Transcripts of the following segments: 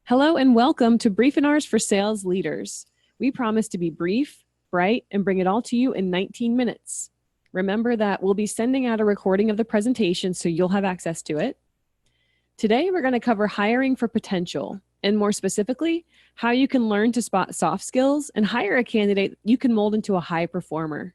Hello and welcome to Briefenars for Sales Leaders. We promise to be brief, bright, and bring it all to you in 19 minutes. Remember that we'll be sending out a recording of the presentation so you'll have access to it. Today, we're going to cover hiring for potential, and more specifically, how you can learn to spot soft skills and hire a candidate you can mold into a high performer.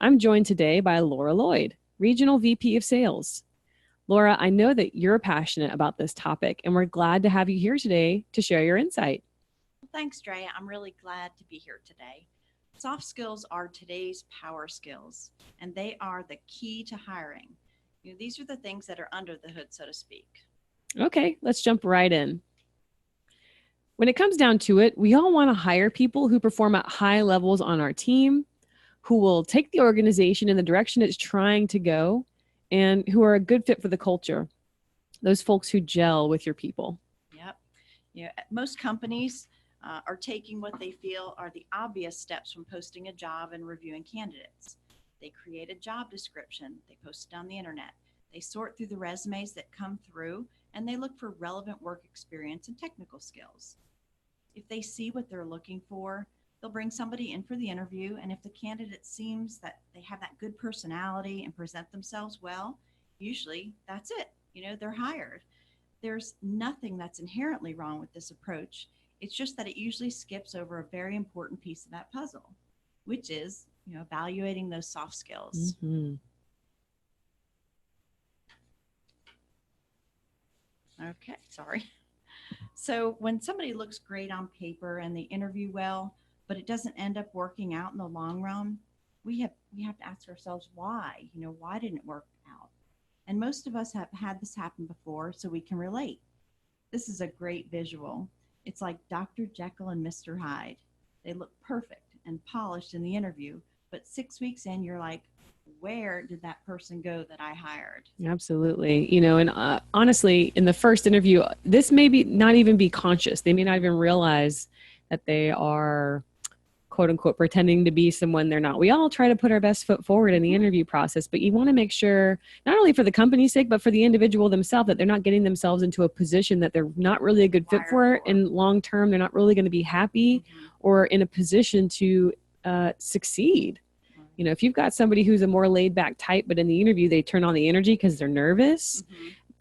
I'm joined today by Laura Lloyd, Regional VP of Sales. Laura, I know that you're passionate about this topic, and we're glad to have you here today to share your insight. Well, thanks, Drea. I'm really glad to be here today. Soft skills are today's power skills, and they are the key to hiring. These are the things that are under the hood, so to speak. Okay, let's jump right in. When it comes down to it, we all want to hire people who perform at high levels on our team, who will take the organization in the direction it's trying to go, and who are a good fit for the culture. Those folks who gel with your people. Yep. Most companies are taking what they feel are the obvious steps from posting a job and reviewing candidates. They create a job description, they post it on the internet, they sort through the resumes that come through, and they look for relevant work experience and technical skills. If they see what they're looking for, they'll bring somebody in for the interview, and if the candidate seems that they have that good personality and present themselves well, usually that's it. They're hired. There's nothing that's inherently wrong with this approach. It's just that it usually skips over a very important piece of that puzzle, which is, evaluating those soft skills. Mm-hmm. Okay, sorry. So when somebody looks great on paper and they interview well, but it doesn't end up working out in the long run, we have to ask ourselves why. Why didn't it work out? And most of us have had this happen before, so we can relate. This is a great visual. It's like Dr. Jekyll and Mr. Hyde. They look perfect and polished in the interview, but 6 weeks in, you're like, where did that person go that I hired? Absolutely. And honestly, in the first interview, this may not even be conscious. They may not even realize that they are, quote unquote, pretending to be someone they're not. We all try to put our best foot forward in the interview process, but you want to make sure, not only for the company's sake, but for the individual themselves, that they're not getting themselves into a position that they're not really a good fit for. And long term, they're not really going to be happy or in a position to succeed. If you've got somebody who's a more laid back type, but in the interview, they turn on the energy because they're nervous.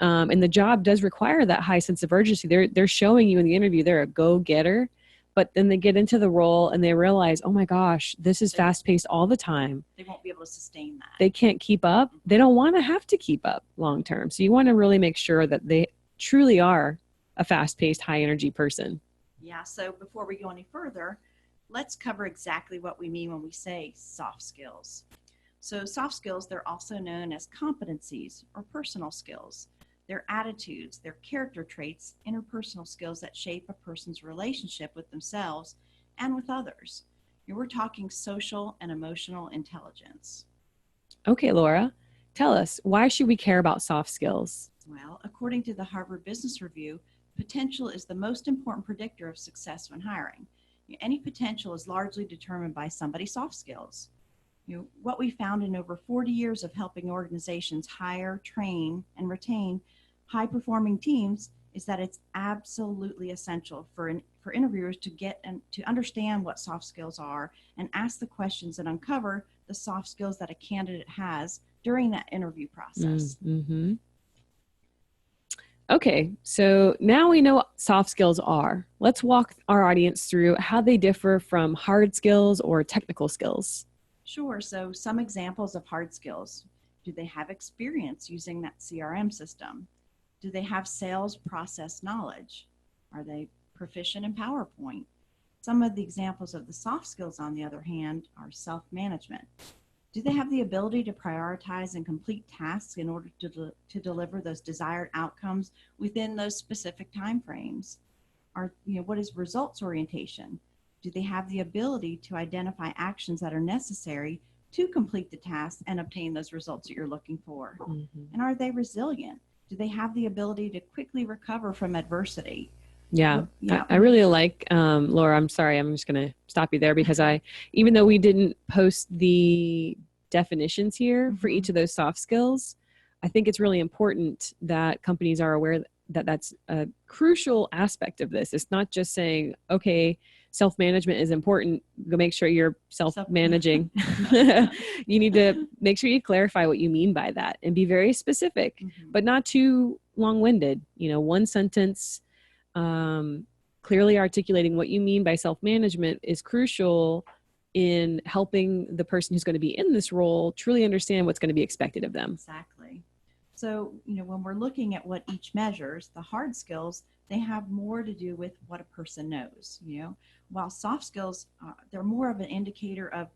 And the job does require that high sense of urgency. They're showing you in the interview, they're a go-getter, but then they get into the role and they realize, oh my gosh, this is fast paced all the time. They won't be able to sustain that. They can't keep up. They don't want to have to keep up long term. So you want to really make sure that they truly are a fast paced, high energy person. Yeah. So before we go any further, let's cover exactly what we mean when we say soft skills. So soft skills, they're also known as competencies or personal skills. They're attitudes, they're character traits, interpersonal skills that shape a person's relationship with themselves and with others. We're talking social and emotional intelligence. Okay, Laura, tell us, why should we care about soft skills? Well, according to the Harvard Business Review, potential is the most important predictor of success when hiring. Any potential is largely determined by somebody's soft skills. What we found in over 40 years of helping organizations hire, train, and retain high-performing teams is that it's absolutely essential for interviewers to get and to understand what soft skills are and ask the questions that uncover the soft skills that a candidate has during that interview process. Mm-hmm. Okay, so now we know what soft skills are. Let's walk our audience through how they differ from hard skills or technical skills. Sure. So some examples of hard skills. Do they have experience using that CRM system? Do they have sales process knowledge? Are they proficient in PowerPoint? Some of the examples of the soft skills, on the other hand, are self-management. Do they have the ability to prioritize and complete tasks in order to deliver those desired outcomes within those specific timeframes? What is results orientation? Do they have the ability to identify actions that are necessary to complete the task and obtain those results that you're looking for? And are they resilient? Do they have the ability to quickly recover from adversity? Yeah. I really like, Laura, I'm sorry, I'm just going to stop you there because even though we didn't post the definitions here for each of those soft skills, I think it's really important that companies are aware that's a crucial aspect of this. It's not just saying, okay, self-management is important. Go make sure you're self-managing. You need to make sure you clarify what you mean by that and be very specific, but not too long-winded. One sentence, clearly articulating what you mean by self-management is crucial in helping the person who's going to be in this role truly understand what's going to be expected of them. Exactly. So, when we're looking at what each measures, the hard skills, they have more to do with what a person knows, while soft skills, they're more of an indicator of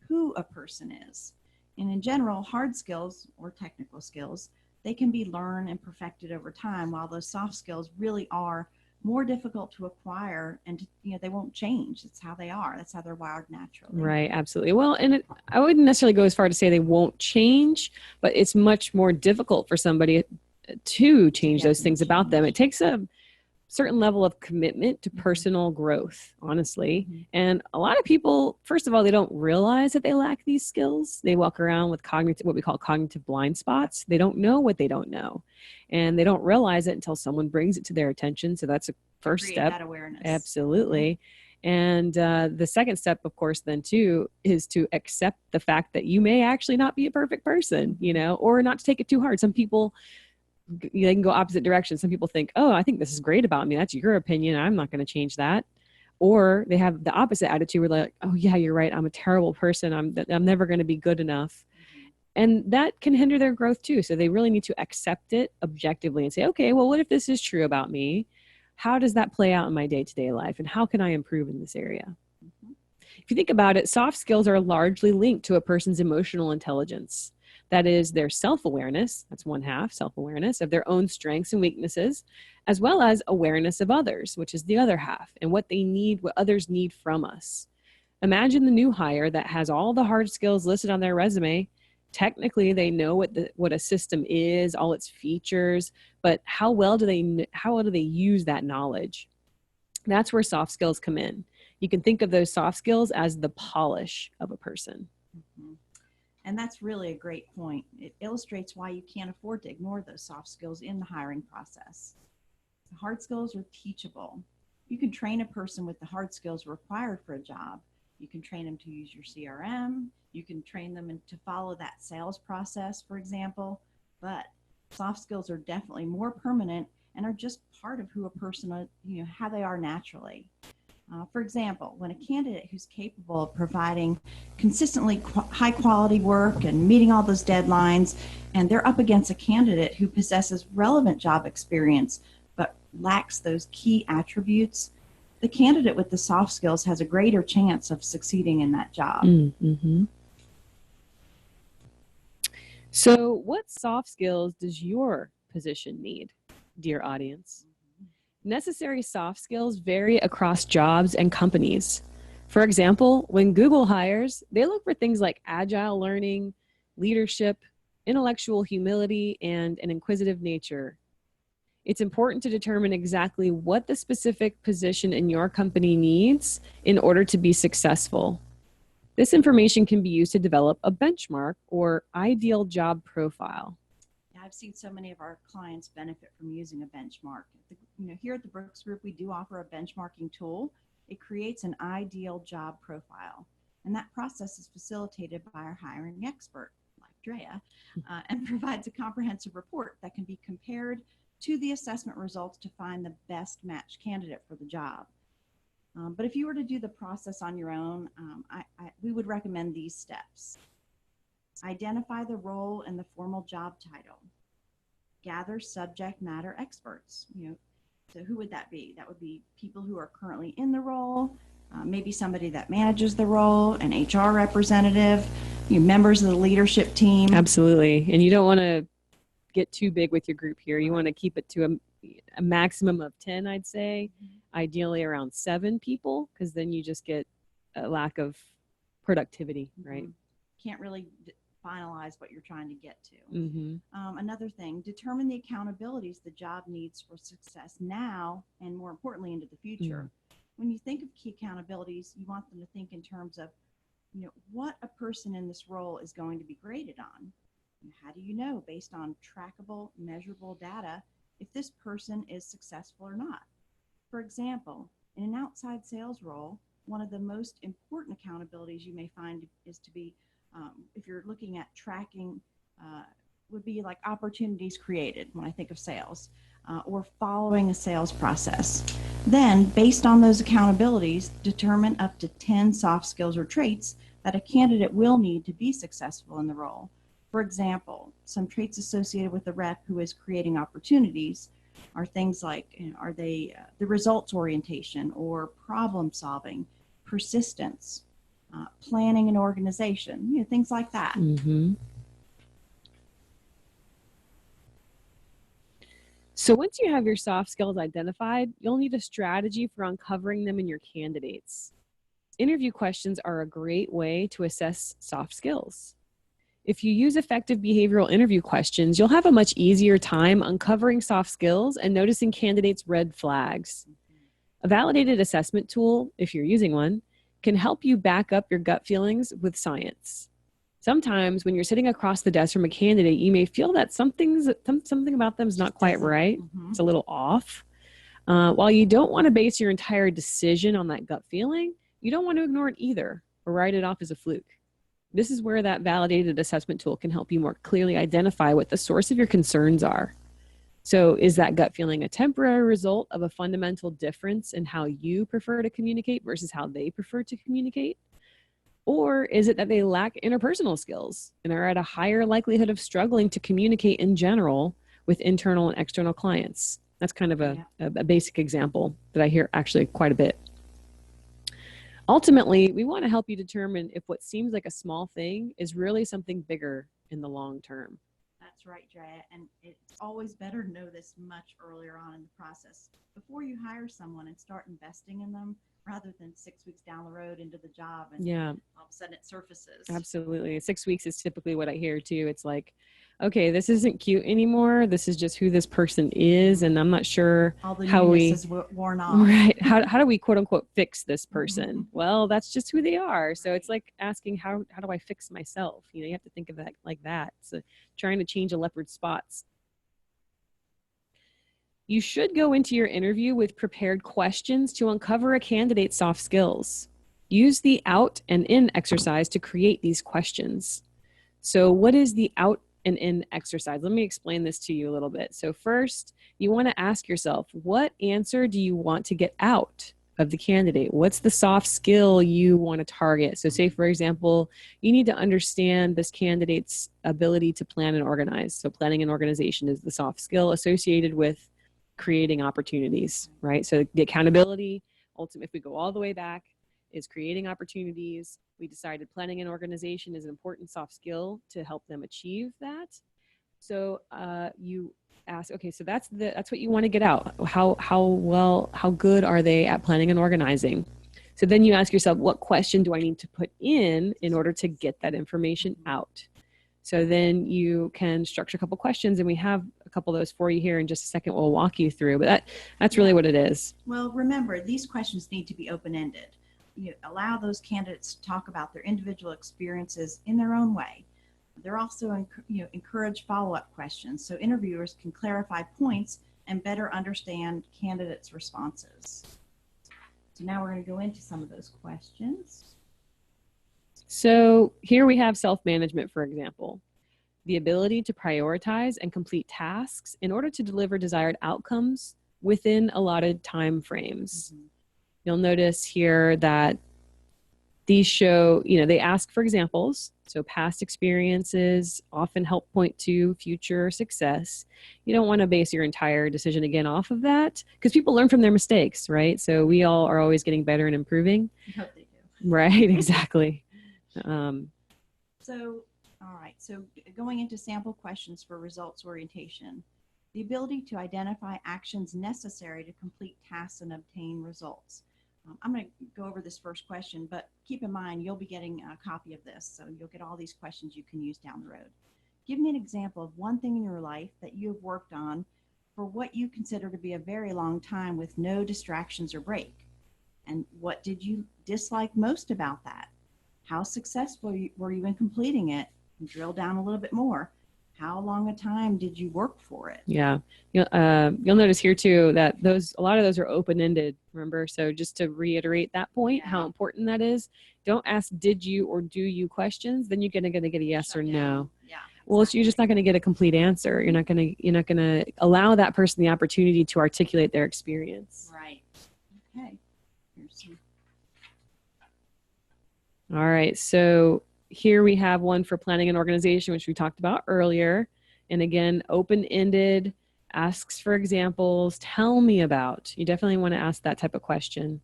who a person is. And in general, hard skills or technical skills, they can be learned and perfected over time, while those soft skills really are more difficult to acquire, and they won't change. It's how they are. That's how they're wired naturally. Right, absolutely. Well, and I wouldn't necessarily go as far to say they won't change, but it's much more difficult for somebody to change those things about them. It takes a certain level of commitment to personal growth, honestly. And a lot of people, first of all, they don't realize that they lack these skills. They walk around with what we call cognitive blind spots. They don't know what they don't know. And they don't realize it until someone brings it to their attention. So that's a first step. That awareness. Absolutely. And the second step, of course, then too, is to accept the fact that you may actually not be a perfect person, or not to take it too hard. Some people, they can go opposite directions. Some people think, oh, I think this is great about me. That's your opinion. I'm not going to change that. Or they have the opposite attitude where they're like, oh yeah, you're right. I'm a terrible person. I'm never going to be good enough. And that can hinder their growth too. So they really need to accept it objectively and say, okay, well, what if this is true about me? How does that play out in my day-to-day life? And how can I improve in this area? If you think about it, soft skills are largely linked to a person's emotional intelligence. That is their self-awareness, that's one half, self-awareness of their own strengths and weaknesses, as well as awareness of others, which is the other half, and what they need, what others need from us. Imagine the new hire that has all the hard skills listed on their resume. Technically, they know what a system is, all its features, but how well do they use that knowledge? That's where soft skills come in. You can think of those soft skills as the polish of a person. And that's really a great point. It illustrates why you can't afford to ignore those soft skills in the hiring process. The hard skills are teachable. You can train a person with the hard skills required for a job. You can train them to use your CRM. You can train them to follow that sales process, for example. But soft skills are definitely more permanent and are just part of who a person, how they are naturally. For example, when a candidate who's capable of providing consistently high quality work and meeting all those deadlines, and they're up against a candidate who possesses relevant job experience but lacks those key attributes, the candidate with the soft skills has a greater chance of succeeding in that job. So what soft skills does your position need, dear audience? Necessary soft skills vary across jobs and companies. For example, when Google hires, they look for things like agile learning, leadership, intellectual humility, and an inquisitive nature. It's important to determine exactly what the specific position in your company needs in order to be successful. This information can be used to develop a benchmark or ideal job profile. I've seen so many of our clients benefit from using a benchmark. Here at the Brooks Group, we do offer a benchmarking tool. It creates an ideal job profile. And that process is facilitated by our hiring expert, like Drea, and provides a comprehensive report that can be compared to the assessment results to find the best matched candidate for the job. But if you were to do the process on your own, we would recommend these steps. Identify the role and the formal job title. Gather subject matter experts. So who would that be? That would be people who are currently in the role, maybe somebody that manages the role, an HR representative, members of the leadership team. Absolutely. And you don't want to get too big with your group here. You want to keep it to a maximum of 10, I'd say, ideally around 7 people, because then you just get a lack of productivity, right? Can't really finalize what you're trying to get to. Another thing, determine the accountabilities the job needs for success now and, more importantly, into the future. When you think of key accountabilities, you want them to think in terms of, what a person in this role is going to be graded on. How do you know? Based on trackable, measurable data, if this person is successful or not. For example, in an outside sales role, one of the most important accountabilities you may find is to be, if you're looking at tracking, would be like opportunities created when I think of sales, or following a sales process. Then, based on those accountabilities, determine up to 10 soft skills or traits that a candidate will need to be successful in the role. For example, some traits associated with the rep who is creating opportunities are things like, are they the results orientation or problem solving, persistence, planning and organization, things like that. Mm-hmm. So once you have your soft skills identified, you'll need a strategy for uncovering them in your candidates. Interview questions are a great way to assess soft skills. If you use effective behavioral interview questions, you'll have a much easier time uncovering soft skills and noticing candidates' red flags. A validated assessment tool, if you're using one, can help you back up your gut feelings with science. Sometimes when you're sitting across the desk from a candidate, you may feel that something about them is not quite right. Mm-hmm. It's a little off. While you don't want to base your entire decision on that gut feeling, you don't want to ignore it either or write it off as a fluke. This is where that validated assessment tool can help you more clearly identify what the source of your concerns are. So is that gut feeling a temporary result of a fundamental difference in how you prefer to communicate versus how they prefer to communicate? Or is it that they lack interpersonal skills and are at a higher likelihood of struggling to communicate in general with internal and external clients? That's kind of a basic example that I hear actually quite a bit. Ultimately, we want to help you determine if what seems like a small thing is really something bigger in the long term. That's right, Drea. And it's always better to know this much earlier on in the process before you hire someone and start investing in them, rather than 6 weeks down the road into the job and all of a sudden it surfaces. Absolutely. 6 weeks is typically what I hear too. It's like, okay, this isn't cute anymore. This is just who this person is. And I'm not sure all the how we is worn off. Right. How do we quote unquote fix this person? Well, that's just who they are. So it's like asking how do I fix myself? You have to think of that like that. So trying to change a leopard's spots. You should go into your interview with prepared questions to uncover a candidate's soft skills. Use the out and in exercise to create these questions. So what is the out and in exercise? Let me explain this to you a little bit. So first, you want to ask yourself, what answer do you want to get out of the candidate? What's the soft skill you want to target? So say, for example, you need to understand this candidate's ability to plan and organize. So planning and organization is the soft skill associated with creating opportunities, right? So the accountability, ultimately, if we go all the way back, is creating opportunities. We decided planning and organization is an important soft skill to help them achieve that. So you ask, okay, so that's what you want to get out. How good are they at planning and organizing? So then you ask yourself, what question do I need to put in order to get that information out? So then you can structure a couple questions, and we have a couple of those for you here in just a second. We'll walk you through, but that's really what it is. Well, remember, these questions need to be open-ended. You allow those candidates to talk about their individual experiences in their own way. They're also encourage follow-up questions so interviewers can clarify points and better understand candidates' responses. So now we're going to go into some of those questions. So here we have self-management, for example, the ability to prioritize and complete tasks in order to deliver desired outcomes within allotted time frames. Mm-hmm. You'll notice here that these show, they ask for examples. So past experiences often help point to future success. You don't want to base your entire decision again off of that because people learn from their mistakes, right? So we all are always getting better and improving. I hope they do. Right, exactly. All right. So going into sample questions for results orientation, the ability to identify actions necessary to complete tasks and obtain results. I'm going to go over this first question, but keep in mind, you'll be getting a copy of this. So you'll get all these questions you can use down the road. Give me an example of one thing in your life that you have worked on for what you consider to be a very long time with no distractions or break. And what did you dislike most about that? How successful were you in completing it? And drill down a little bit more. How long a time did you work for it? Yeah. You'll notice here too that a lot of those are open-ended, remember? So just to reiterate that point, how important that is, don't ask did you or do you questions, then you're gonna get a yes or no. Yeah. Well, you're just not going to get a complete answer. You're not going to allow that person the opportunity to articulate their experience. Right. Okay. All right. So here we have one for planning and organization, which we talked about earlier. And again, open-ended, asks for examples, tell me about. You definitely want to ask that type of question.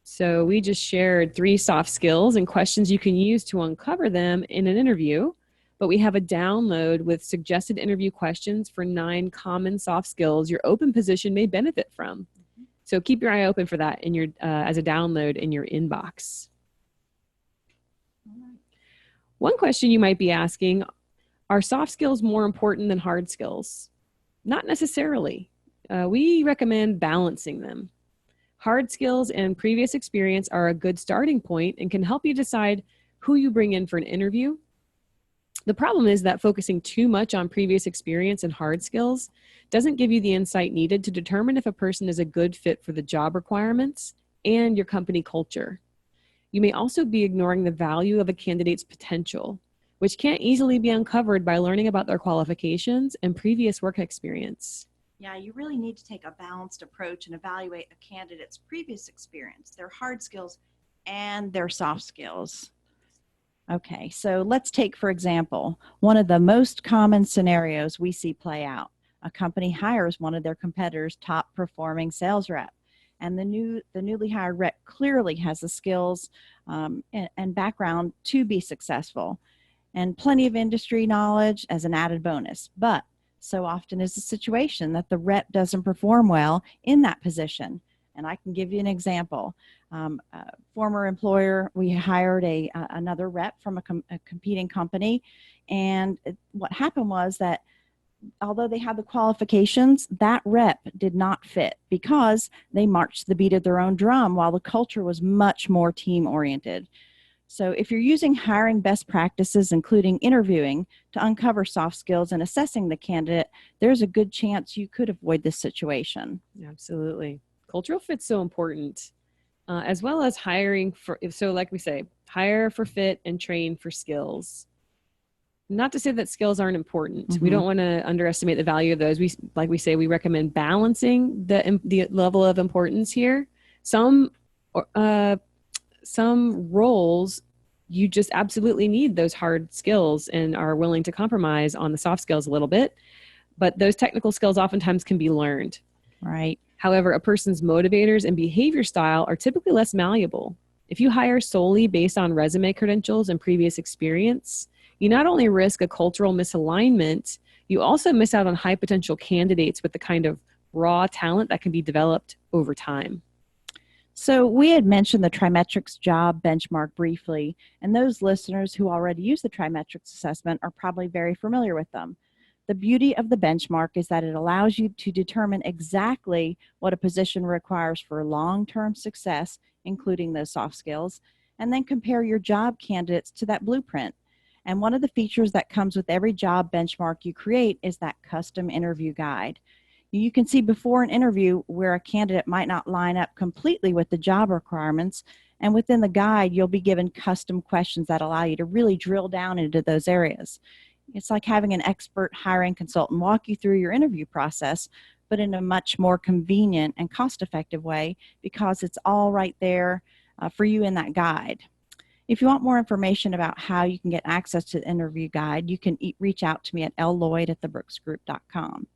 So we just shared 3 soft skills and questions you can use to uncover them in an interview. But we have a download with suggested interview questions for 9 common soft skills your open position may benefit from. So keep your eye open for that in your as a download in your inbox. One question you might be asking, are soft skills more important than hard skills? Not necessarily. We recommend balancing them. Hard skills and previous experience are a good starting point and can help you decide who you bring in for an interview. The problem is that focusing too much on previous experience and hard skills doesn't give you the insight needed to determine if a person is a good fit for the job requirements and your company culture. You may also be ignoring the value of a candidate's potential, which can't easily be uncovered by learning about their qualifications and previous work experience. Yeah, you really need to take a balanced approach and evaluate a candidate's previous experience, their hard skills, and their soft skills. Okay, so let's take, for example, one of the most common scenarios we see play out. A company hires one of their competitors' top performing sales rep, and the newly hired rep clearly has the skills and background to be successful, and plenty of industry knowledge as an added bonus. But so often is the situation that the rep doesn't perform well in that position. And I can give you an example. Former employer, we hired another rep from a competing company. And what happened was that although they had the qualifications, that rep did not fit because they marched the beat of their own drum while the culture was much more team-oriented. So if you're using hiring best practices, including interviewing, to uncover soft skills and assessing the candidate, there's a good chance you could avoid this situation. Absolutely. Cultural fit's so important, as well as hiring for, so like we say, hire for fit and train for skills. Not to say that skills aren't important. Mm-hmm. We don't want to underestimate the value of those. We recommend balancing the level of importance here. Some roles, you just absolutely need those hard skills and are willing to compromise on the soft skills a little bit. But those technical skills oftentimes can be learned. Right. However, a person's motivators and behavior style are typically less malleable. If you hire solely based on resume credentials and previous experience, you not only risk a cultural misalignment, you also miss out on high potential candidates with the kind of raw talent that can be developed over time. So we had mentioned the TriMetrix job benchmark briefly, and those listeners who already use the TriMetrix assessment are probably very familiar with them. The beauty of the benchmark is that it allows you to determine exactly what a position requires for long-term success, including those soft skills, and then compare your job candidates to that blueprint. And one of the features that comes with every job benchmark you create is that custom interview guide. You can see before an interview where a candidate might not line up completely with the job requirements, and within the guide, you'll be given custom questions that allow you to really drill down into those areas. It's like having an expert hiring consultant walk you through your interview process, but in a much more convenient and cost-effective way because it's all right there for you in that guide. If you want more information about how you can get access to the interview guide, you can reach out to me at lloyd@thebrooksgroup.com.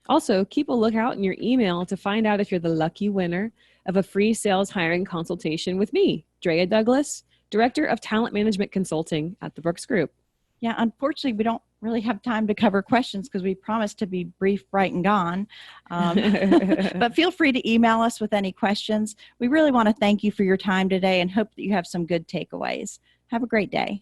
Also, keep a lookout in your email to find out if you're the lucky winner of a free sales hiring consultation with me, Drea Douglas, Director of Talent Management Consulting at the Brooks Group. Yeah, unfortunately, we don't really have time to cover questions because we promised to be brief, bright, and gone. But feel free to email us with any questions. We really want to thank you for your time today and hope that you have some good takeaways. Have a great day.